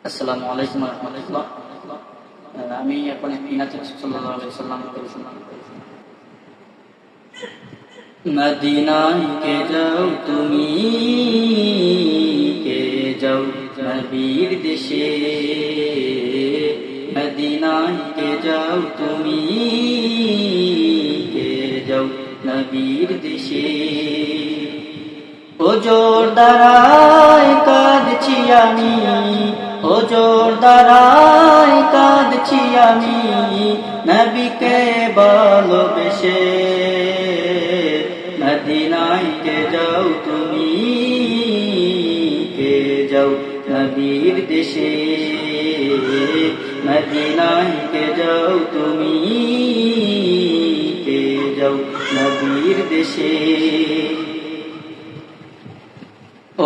আসসালামু আলাইকুম ওয়া রাহমাতুল্লাহ। আমি এখন মিনাত সাল্লাল্লাহু আলাইহি সাল্লাম মদিনায় কে যাও তুমি, কে যাও নবীর দেশে। মদিনায় কে যাও তুমি, কে যাও নবীর দেশে। ওজোর দ্বারায় কাঁদছি আমি, ওজোর দ্বারায় কাঁদছি আমি, নবীকে ভালোবেসে। মদিনায় কে যাও তুমি, কে যাও নবীর দেশে। মদিনায় কে যাও তুমি, কে যাও নবীর দেশে।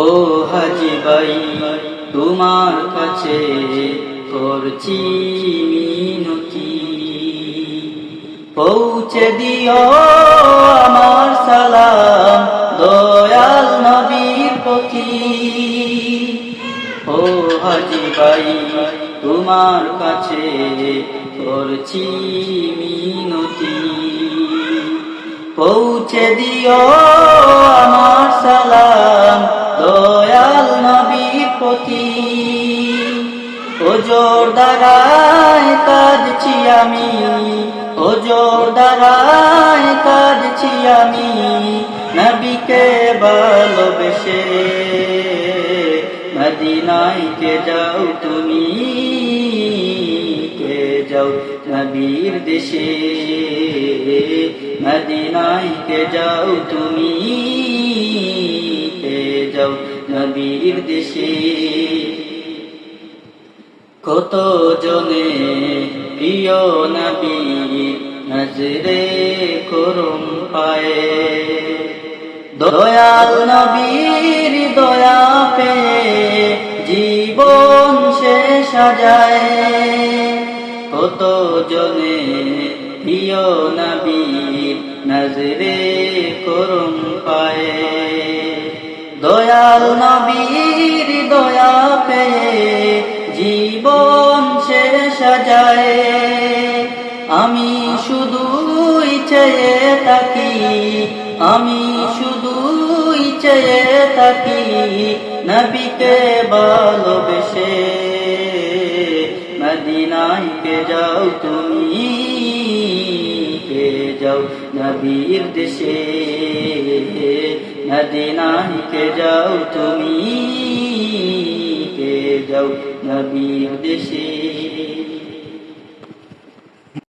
ও হাজি ভাই তোমার কাছে করছি মিনতি, পৌঁছে দিও আমার সালাম দয়াল নবীর প্রতি। ও হাজি ভাই তোমার কাছে করছি মিনতি, পৌঁছে দিও আমার সালাম দয়াল নবীর প্রতি। ওজোর দ্বারায় কাঁদছি আমি, ওজোর দ্বারায় কাঁদছি আমি, নবীকে ভালোবেসে। মদিনায় কে যাও তুমি, কে যাও নবীর দেশে। মদিনায় কে যাও তুমি, কে যাও নবীর দেশে। কত জনে প্রিয় নবী নজরে করম পায়ে, দয়াল নবীর দয়া পেয়ে জীবন শেষ সাজায়। কত জনে প্রিয় নবীর নজরে করম পায়ে, দয়াল নবীর দয়া পেয়ে জীবন শেষ সাজায়। আমি শুধুই চেয়ে থাকি, আমি শুধুই চেয়ে থাকি, নবীকে ভালোবেসে। মদিনায় কে যাও তুমি, কে যাও নবীর দেশে। মদিনায় কে যাও তুমি, কে যাও নবীর দেশে।